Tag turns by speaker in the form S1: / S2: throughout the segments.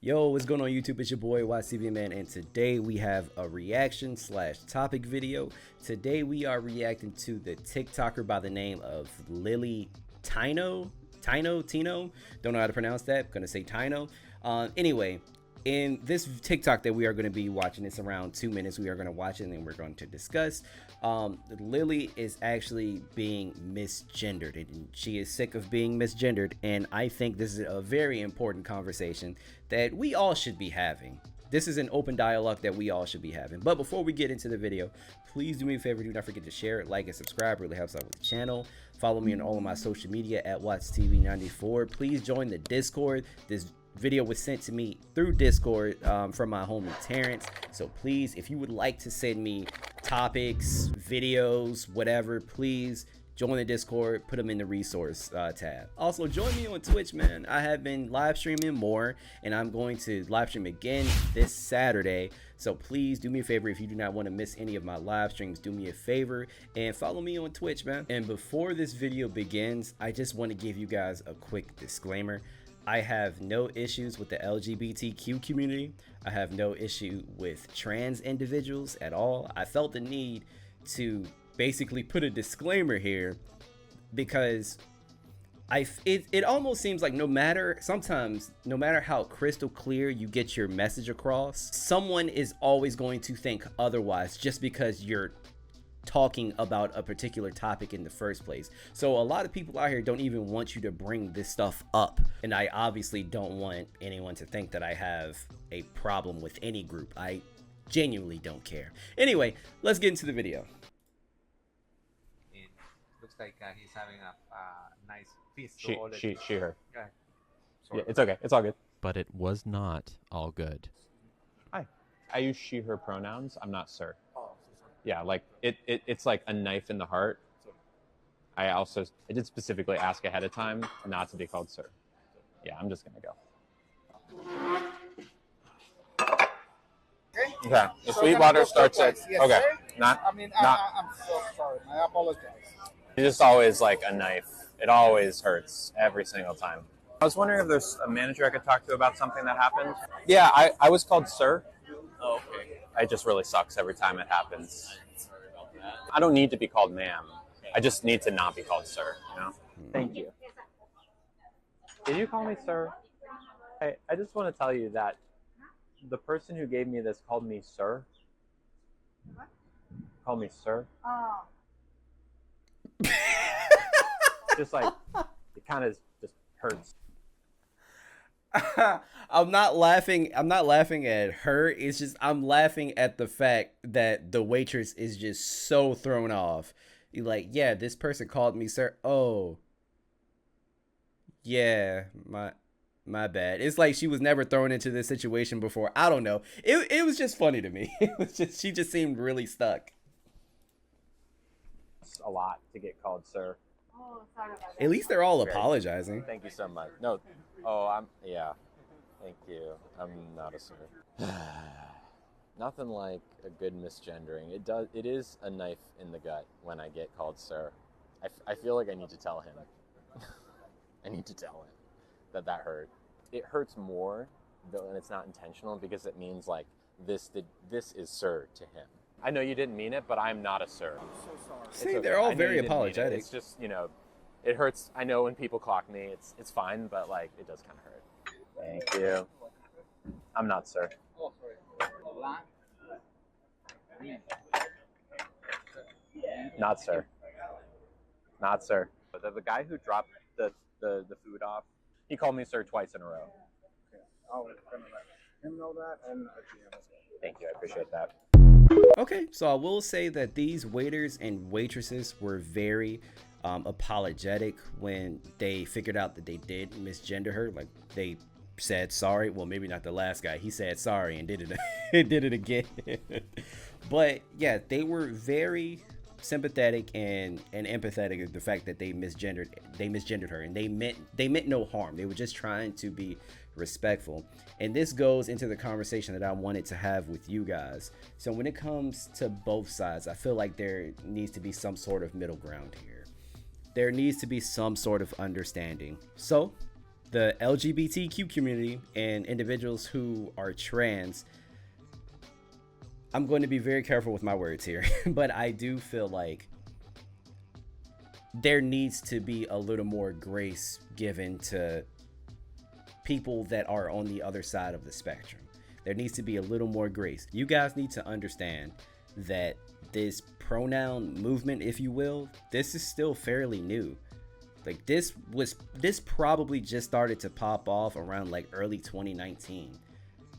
S1: Yo, what's going on YouTube? It's your boy WattsTV man, and today we have a reaction / topic video. Today we are reacting to the TikToker by the name of Lily Tino. Don't know how to pronounce that. Gonna say Tino. Anyway, in this TikTok that we are going to be watching, it's around 2 minutes. We are going to watch it and then we're going to discuss. Lily is actually being misgendered, and she is sick of being misgendered, and I think this is a very important conversation that we all should be having. This is an open dialogue that we all should be having. But before we get into the video, please do me a favor, do not forget to share, like, and subscribe. It really helps out with the channel. Follow me on all of my social media at WattsTV94. Please join the Discord. This video was sent to me through Discord from my homie Terrence. So please, if you would like to send me topics, videos, whatever, please join the Discord, put them in the resource tab. Also, join me on Twitch, man. I have been live streaming more, and I'm going to live stream again this Saturday. So please do me a favor, if you do not want to miss any of my live streams, do me a favor and follow me on Twitch, man. And before this video begins, I just want to give you guys a quick disclaimer. I have no issues with the LGBTQ community. I have no issue with trans individuals at all. I felt the need to basically put a disclaimer here because it almost seems like no matter how crystal clear you get your message across, someone is always going to think otherwise just because you're talking about a particular topic in the first place. So a lot of people out here don't even want you to bring this stuff up, and I obviously don't want anyone to think that I have a problem with any group. I genuinely don't care. Anyway, let's get into the video.
S2: It looks like he's having a nice feast.
S3: She, her.
S2: Okay.
S3: Yeah, it's okay. It's all good.
S4: But it was not all good.
S3: Hi. I use she, her pronouns. I'm not sir. Yeah, like it's like a knife in the heart. I did specifically ask ahead of time not to be called sir. Yeah, I'm just gonna go. Okay. The Sweetwater starts at
S5: yes,
S3: okay.
S5: Sir?
S3: Not.
S5: I'm so sorry. I apologize.
S3: It's just always like a knife. It always hurts every single time. I was wondering if there's a manager I could talk to about something that happened. Yeah, I was called sir.
S6: Oh, okay.
S3: It just really sucks every time it happens. I don't need to be called ma'am. I just need to not be called sir, you know? Thank you. Did you call me sir? Hey, I just want to tell you that the person who gave me this called me sir.
S5: What?
S3: Called me sir.
S5: Oh.
S3: Just like, it kind of just hurts.
S1: I'm not laughing at her. It's just I'm laughing at the fact that the waitress is just so thrown off. You're like, yeah, this person called me sir. Oh, yeah, my bad. It's like she was never thrown into this situation before. I don't know. It was just funny to me. It was just, she just seemed really stuck.
S3: It's a lot to get called sir.
S5: Oh, sorry about that.
S1: At least they're all apologizing.
S6: Thank you so much. No, yeah. Thank you. I'm not a sir. Nothing like a good misgendering. It is a knife in the gut when I get called sir. I feel like I need to tell him. I need to tell him that hurt. It hurts more though, and it's not intentional because it means like this is sir to him. I know you didn't mean it, but I'm not a sir.
S5: I'm so sorry.
S1: See,
S6: okay.
S1: they're all
S6: I know
S1: very
S6: you didn't mean it.
S1: apologetic.
S6: It's just, it hurts. I know when people clock me, it's fine, but like it does kind of hurt.
S3: Thank you. I'm not sir.
S5: Oh, sorry.
S3: Not sir. Not sir. But the guy who dropped the food off, he called me sir twice in a row.
S5: Okay. I'll let him know that, and
S3: Thank you. I appreciate that.
S1: Okay, so I will say that these waiters and waitresses were very apologetic when they figured out that they did misgender her. Like, they said sorry. Well, maybe not the last guy. He said sorry and did it did it again. But yeah, they were very sympathetic and empathetic of the fact that they misgendered her, and they meant no harm. They were just trying to be respectful. And this goes into the conversation that I wanted to have with you guys. So when it comes to both sides, I feel like there needs to be some sort of middle ground here. There needs to be some sort of understanding. So the LGBTQ community and individuals who are trans, I'm going to be very careful with my words here, but I do feel like there needs to be a little more grace given to people that are on the other side of the spectrum. There needs to be a little more grace. You guys need to understand that this pronoun movement, if you will, this is still fairly new. Like this probably just started to pop off around like early 2019.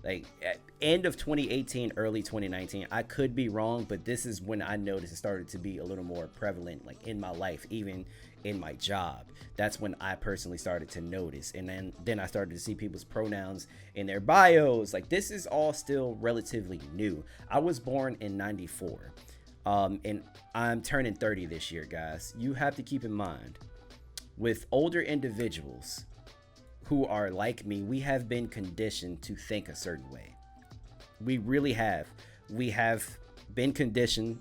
S1: Like at end of 2018, early 2019. I could be wrong, but this is when I noticed it started to be a little more prevalent, like in my life, even in my job. That's when I personally started to notice. And then I started to see people's pronouns in their bios. Like this is all still relatively new. I was born in 94. And I'm turning 30 this year, guys. You have to keep in mind, with older individuals who are like me, we have been conditioned to think a certain way. We really have. We have been conditioned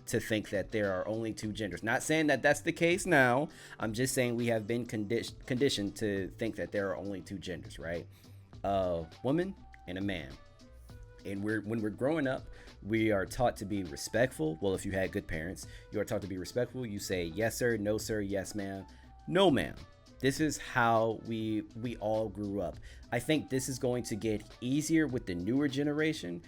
S1: to think that there are only two genders. Not saying that that's the case now. I'm just saying we have been conditioned to think that there are only two genders, right? A woman and a man. And when we're growing up, we are taught to be respectful. Well, if you had good parents, you are taught to be respectful. You say yes sir, no sir, yes ma'am, no ma'am. This is how we all grew up. I think this is going to get easier with the newer generation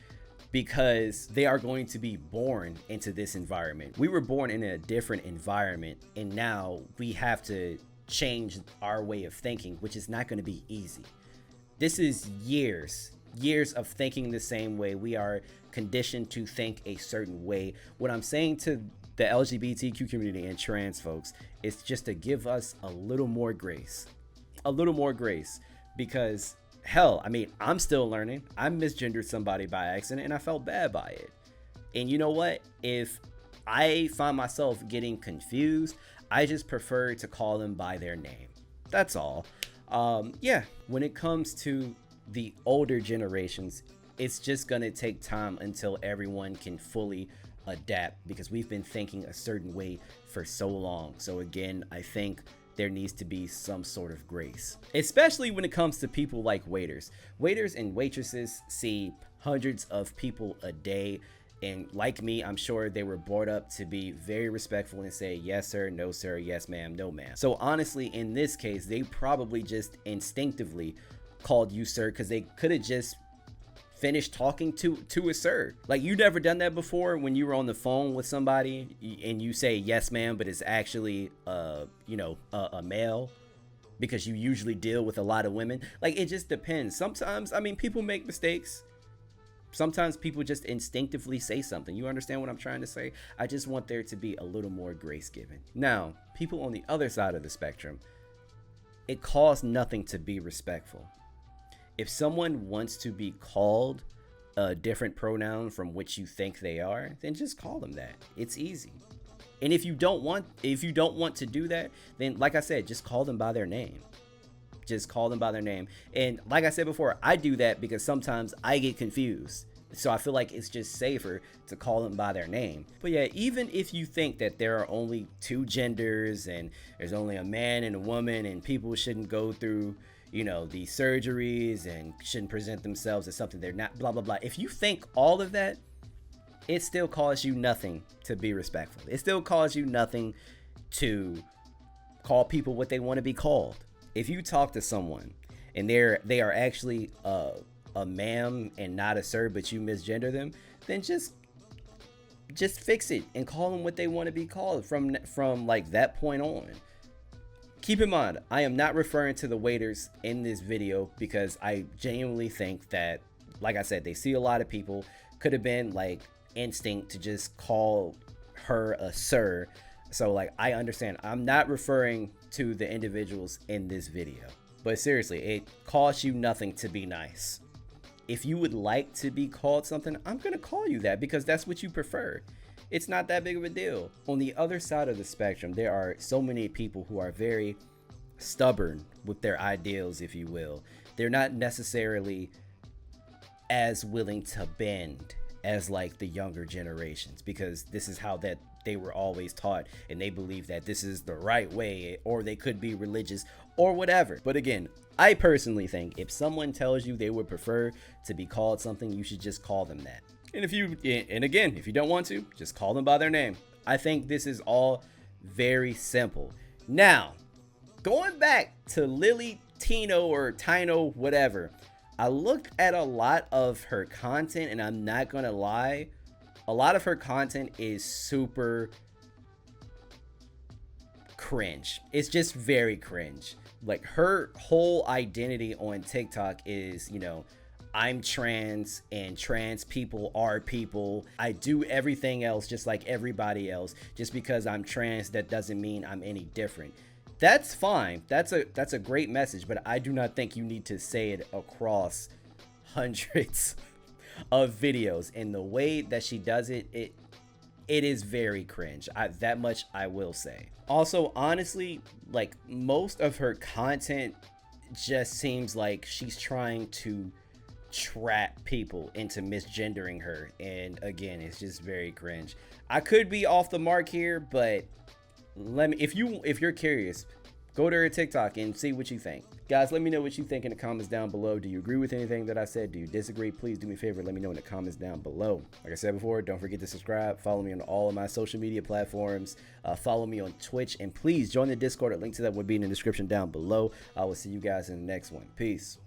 S1: because they are going to be born into this environment. We were born in a different environment, and now we have to change our way of thinking, which is not going to be easy. This is years of thinking the same way. We are conditioned to think a certain way. What I'm saying to the LGBTQ community and trans folks is just to give us a little more grace. A little more grace, because hell, I mean, I'm still learning. I misgendered somebody by accident and I felt bad by it. And you know what? If I find myself getting confused, I just prefer to call them by their name. That's all. Yeah, when it comes to the older generations, it's just gonna take time until everyone can fully adapt, because we've been thinking a certain way for so long. So again, I think there needs to be some sort of grace, especially when it comes to people like waiters. Waiters and waitresses see hundreds of people a day, and like me, I'm sure they were brought up to be very respectful and say yes sir, no sir, yes ma'am, no ma'am. So honestly, in this case, they probably just instinctively called you sir because they could have just finished talking to a sir. Like, you never done that before when you were on the phone with somebody and you say yes ma'am, but it's actually a male, because you usually deal with a lot of women. Like, it just depends. Sometimes, I mean, people make mistakes. Sometimes people just instinctively say something. You understand what I'm trying to say? I just want there to be a little more grace given. Now, people on the other side of the spectrum, it costs nothing to be respectful. If someone wants to be called a different pronoun from which you think they are, then just call them that. It's easy. And if you don't want to do that, then like I said, just call them by their name. Just call them by their name. And like I said before, I do that because sometimes I get confused. So I feel like it's just safer to call them by their name. But yeah, even if you think that there are only two genders and there's only a man and a woman and people shouldn't go through, the surgeries and shouldn't present themselves as something they're not, blah, blah, blah. If you think all of that, it still costs you nothing to be respectful. It still costs you nothing to call people what they want to be called. If you talk to someone and they are actually a ma'am and not a sir, but you misgender them, then just fix it and call them what they want to be called from like that point on. Keep in mind, I am not referring to the waiters in this video because I genuinely think that, like I said, they see a lot of people. Could have been like instinct to just call her a sir. So like, I understand. I'm not referring to the individuals in this video. But seriously, it costs you nothing to be nice. If you would like to be called something, I'm going to call you that because that's what you prefer. It's not that big of a deal. On the other side of the spectrum, there are so many people who are very stubborn with their ideals, if you will. They're not necessarily as willing to bend as like the younger generations, because this is how they were always taught, and they believe that this is the right way, or they could be religious, or whatever. But again, I personally think if someone tells you they would prefer to be called something, you should just call them that. And if you don't want to, just call them by their name. I think this is all very simple. Now, going back to Lily Tino or Tino, whatever, I looked at a lot of her content, and I'm not gonna lie, a lot of her content is super cringe. It's just very cringe. Like, her whole identity on TikTok is, you know, I'm trans and trans people are people. I do everything else just like everybody else. Just because I'm trans, that doesn't mean I'm any different. That's fine. That's a great message, but I do not think you need to say it across hundreds of videos. And the way that she does it, it is very cringe. That much I will say. Also, honestly, like, most of her content just seems like she's trying to trap people into misgendering her, and again, it's just very cringe. I could be off the mark here, but if you're curious, go to her TikTok and see what you think. Guys, let me know what you think in the comments down below. Do you agree with anything that I said? Do you disagree? Please do me a favor, let me know in the comments down below. Like I said before, don't forget to subscribe. Follow me on all of my social media platforms. Follow me on Twitch, and please join the Discord. A link to that would be in the description down below. I will see you guys in the next one. Peace.